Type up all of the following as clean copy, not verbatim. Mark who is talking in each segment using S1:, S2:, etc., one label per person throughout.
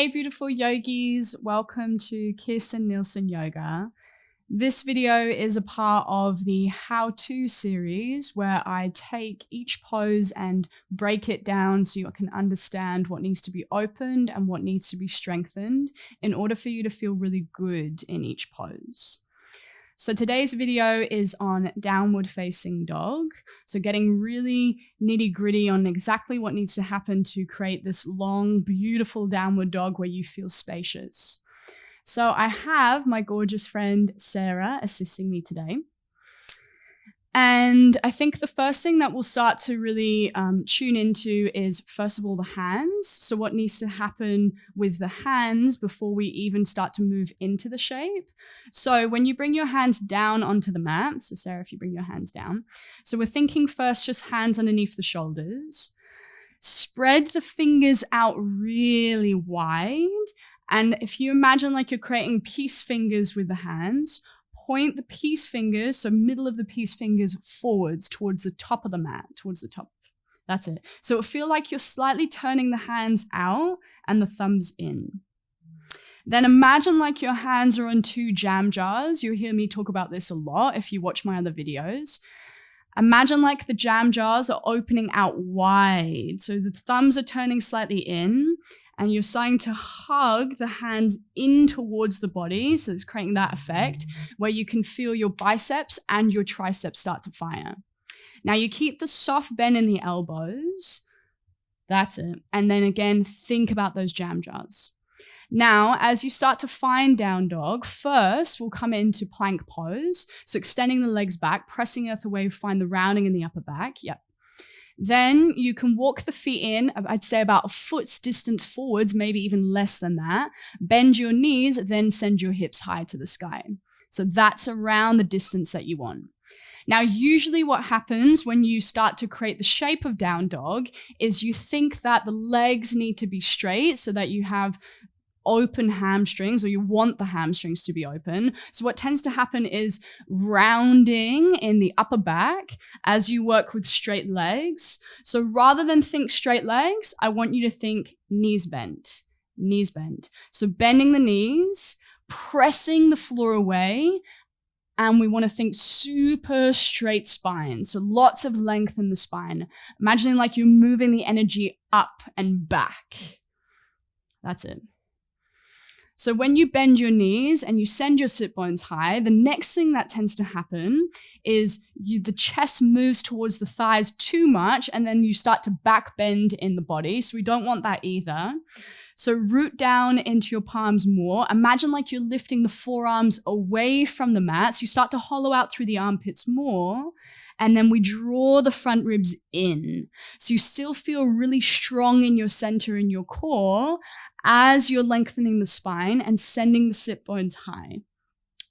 S1: Hey, beautiful yogis. Welcome to Kirsten Nielsen Yoga. This video is a part of the how-to series where I take each pose and break it down so you can understand what needs to be opened and what needs to be strengthened in order for you to feel really good in each pose. So today's video is on downward facing dog. So getting really nitty gritty on exactly what needs to happen to create this long, beautiful downward dog where you feel spacious. So I have my gorgeous friend Sarah assisting me today. And I think the first thing that we'll start to really tune into is, first of all, the hands. So what needs to happen with the hands before we even start to move into the shape. So when you bring your hands down onto the mat, so Sarah, if you bring your hands down. So we're thinking first just hands underneath the shoulders. Spread the fingers out really wide. And if you imagine like you're creating peace fingers with the hands, point the peace fingers, so middle of the peace fingers forwards towards the top of the mat, towards the top. That's it. So it'll feel like you're slightly turning the hands out and the thumbs in. Then imagine like your hands are on two jam jars. You'll hear me talk about this a lot if you watch my other videos. Imagine like the jam jars are opening out wide. So the thumbs are turning slightly in, and you're starting to hug the hands in towards the body. So it's creating that effect where you can feel your biceps and your triceps start to fire. Now you keep the soft bend in the elbows. That's it. And then again, think about those jam jars. Now, as you start to find down dog, first we'll come into plank pose. So extending the legs back, pressing earth away, find the rounding in the upper back. Yep. Then you can walk the feet in, I'd say about a foot's distance forwards, maybe even less than that. Bend your knees, then send your hips high to the sky. So that's around the distance that you want. Now, usually what happens when you start to create the shape of down dog is you think that the legs need to be straight so that you have open hamstrings, or you want the hamstrings to be open. So what tends to happen is rounding in the upper back as you work with straight legs. So rather than think straight legs, I want you to think knees bent, knees bent. So bending the knees, pressing the floor away, and we want to think super straight spine. So lots of length in the spine. Imagining like you're moving the energy up and back. That's it. So when you bend your knees and you send your sit bones high, the next thing that tends to happen is the chest moves towards the thighs too much, and then you start to back bend in the body. So we don't want that either. So root down into your palms more. Imagine like you're lifting the forearms away from the mat. So you start to hollow out through the armpits more. And then we draw the front ribs in. So you still feel really strong in your center and your core as you're lengthening the spine and sending the sit bones high.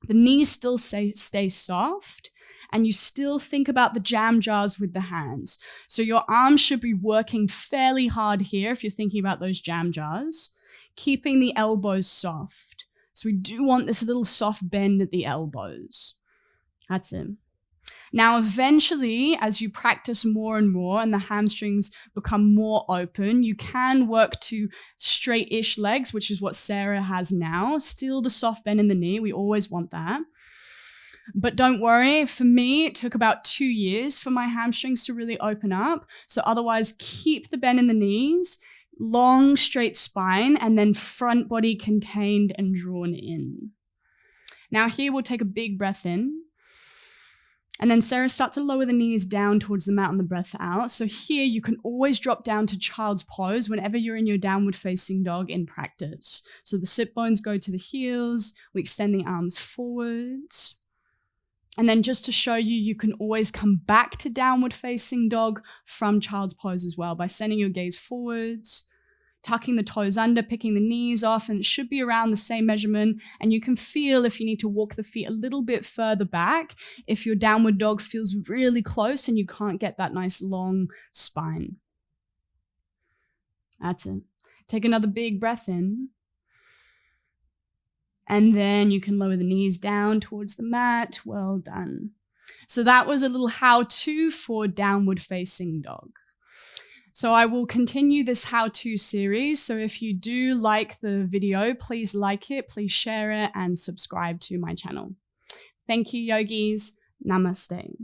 S1: The knees still stay soft, and you still think about the jam jars with the hands. So your arms should be working fairly hard here if you're thinking about those jam jars, keeping the elbows soft. So we do want this little soft bend at the elbows. That's it. Now, eventually, as you practice more and more and the hamstrings become more open, you can work to straight-ish legs, which is what Sarah has now. Still the soft bend in the knee. We always want that. But don't worry, for me, it took about 2 years for my hamstrings to really open up. So otherwise, keep the bend in the knees, long, straight spine, and then front body contained and drawn in. Now here, we'll take a big breath in. And then Sarah, start to lower the knees down towards the mat on the breath out. So here you can always drop down to child's pose whenever you're in your downward facing dog in practice. So the sit bones go to the heels, we extend the arms forwards. And then just to show you, you can always come back to downward facing dog from child's pose as well by sending your gaze forwards, tucking the toes under, picking the knees off, and it should be around the same measurement. And you can feel if you need to walk the feet a little bit further back, if your downward dog feels really close and you can't get that nice long spine. That's it. Take another big breath in. And then you can lower the knees down towards the mat. Well done. So that was a little how-to for downward facing dog. So I will continue this how-to series. So if you do like the video, please like it, please share it, and subscribe to my channel. Thank you, yogis. Namaste.